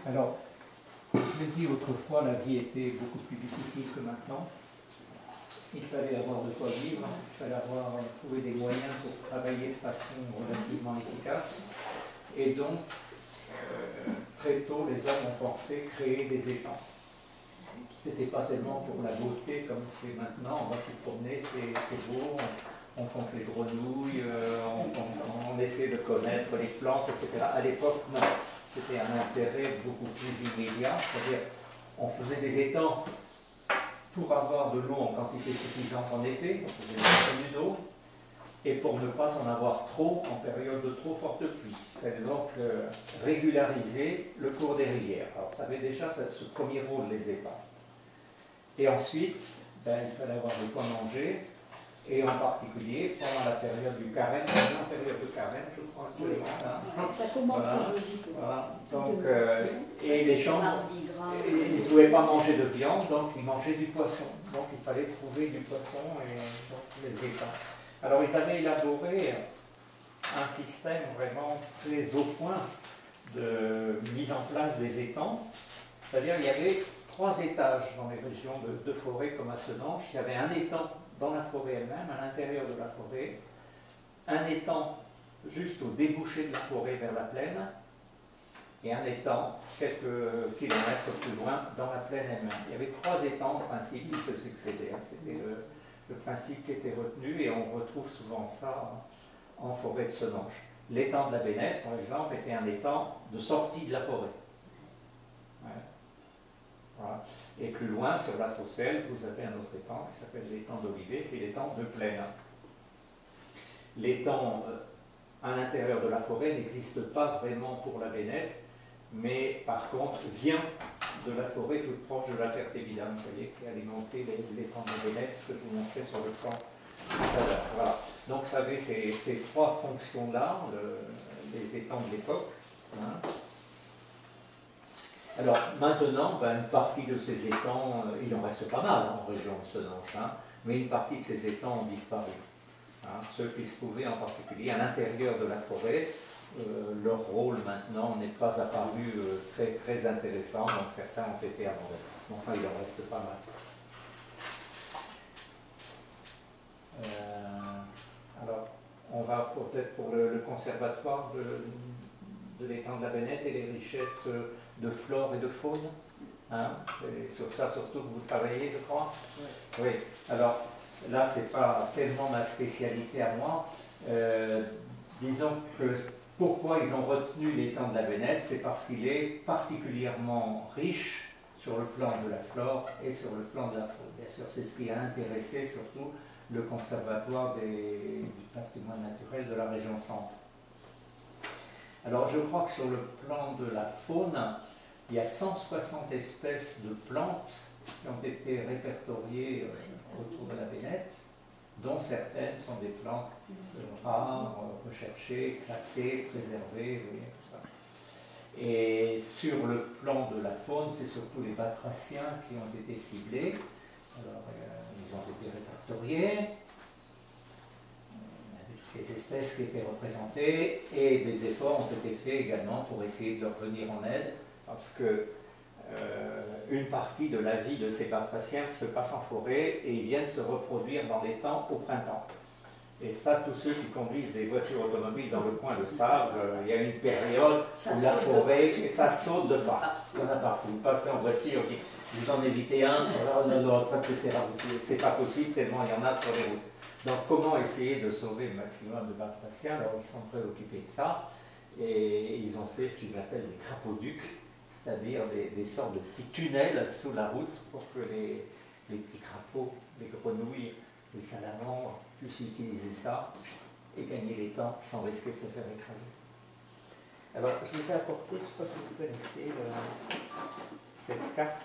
Alors, je l'ai dit autrefois, la vie était beaucoup plus difficile que maintenant. Il fallait avoir de quoi vivre, il fallait trouver des moyens pour travailler de façon relativement efficace. Et donc, très tôt, les hommes ont pensé créer des étangs. Ce n'était pas tellement pour la beauté comme c'est maintenant, on va s'y promener, c'est beau, on compte les grenouilles, on essaie de connaître les plantes, etc. À l'époque, non. C'était un intérêt beaucoup plus immédiat, c'est-à-dire on faisait des étangs pour avoir de l'eau en quantité suffisante en été, on faisait des retenues d'eau, et pour ne pas en avoir trop en période de trop forte pluie. Il fallait donc régulariser le cours des rivières. Alors ça avait déjà ce premier rôle, les étangs. Et ensuite, il fallait avoir de quoi manger, et en particulier pendant la période du carême, la période de carême, je crois que le matin. Ça commence Voilà, aujourd'hui. voilà. Donc, et les gens, ils ne pouvaient pas manger de viande, donc ils mangeaient du poisson. Donc il fallait trouver du poisson et donc les étangs. Alors ils avaient élaboré un système vraiment très au point de mise en place des étangs. C'est-à-dire il y avait 3 étages dans les régions de forêt comme à Senonches. Il y avait un étang dans la forêt elle-même, à l'intérieur de la forêt, un étang juste au débouché de la forêt vers la plaine, et un étang quelques kilomètres plus loin dans la plaine elle-même. Il y avait 3 étangs en principe qui se succédaient. C'était le principe qui était retenu, et on retrouve souvent ça en forêt de Senonches. L'étang de la Bénette, par exemple, était un étang de sortie de la forêt. Ouais. Voilà. Et plus loin, sur la Saucelle, vous avez un autre étang qui s'appelle l'étang d'Olivet, qui est l'étang de plaine. L'étang à l'intérieur de la forêt n'existe pas vraiment pour la Bénette, mais par contre vient de la forêt toute proche de la Ferté-Vidame, vous voyez, qui a alimenté l'étang de Bénette, ce que je vous montrais sur le plan tout à l'heure. Voilà. Donc ça avait ces 3 fonctions-là, les étangs de l'époque. Hein. Alors maintenant, une partie de ces étangs, il en reste pas mal en région de Senonches, hein, mais une partie de ces étangs ont disparu. Hein, ceux qui se trouvaient en particulier à l'intérieur de la forêt, leur rôle maintenant n'est pas apparu très, très intéressant, donc certains ont été abandonnés. Enfin, il en reste pas mal. Alors, on va peut-être pour le conservatoire de l'étang de la Bénette et les richesses de flore et de faune. Hein, et sur ça surtout que vous travaillez, je crois. Oui. Alors là, c'est pas tellement ma spécialité à moi. Disons que pourquoi ils ont retenu l'étang de la Bénette, c'est parce qu'il est particulièrement riche sur le plan de la flore et sur le plan de la faune. Bien sûr, c'est ce qui a intéressé surtout le conservatoire du patrimoine naturel de la région centre. Alors je crois que sur le plan de la faune, il y a 160 espèces de plantes qui ont été répertoriées autour de la Bénette, dont certaines sont des plantes rares, recherchées, classées, préservées, tout ça. Et sur le plan de la faune, c'est surtout les batraciens qui ont été ciblés. Alors, ils ont été répertoriés. Les espèces qui étaient représentées, et des efforts ont été faits également pour essayer de leur venir en aide, parce que une partie de la vie de ces batraciens se passe en forêt et ils viennent se reproduire dans les temps au printemps. Et ça, tous ceux qui conduisent des voitures automobiles dans le coin le savent, il y a une période où la forêt, ça saute de partout. Il y en a partout. Vous passez en voiture, vous en évitez un, etc. C'est pas possible tellement il y en a sur les routes. Donc comment essayer de sauver le maximum de batraciens? Alors ils sont préoccupés de ça et ils ont fait ce qu'ils appellent des crapauducs, c'est-à-dire des sortes de petits tunnels sous la route pour que les petits crapauds, les grenouilles, les salamandres puissent utiliser ça et gagner les temps sans risquer de se faire écraser. Alors je vous ai apporté, je ne sais pas si vous connaissez cette carte.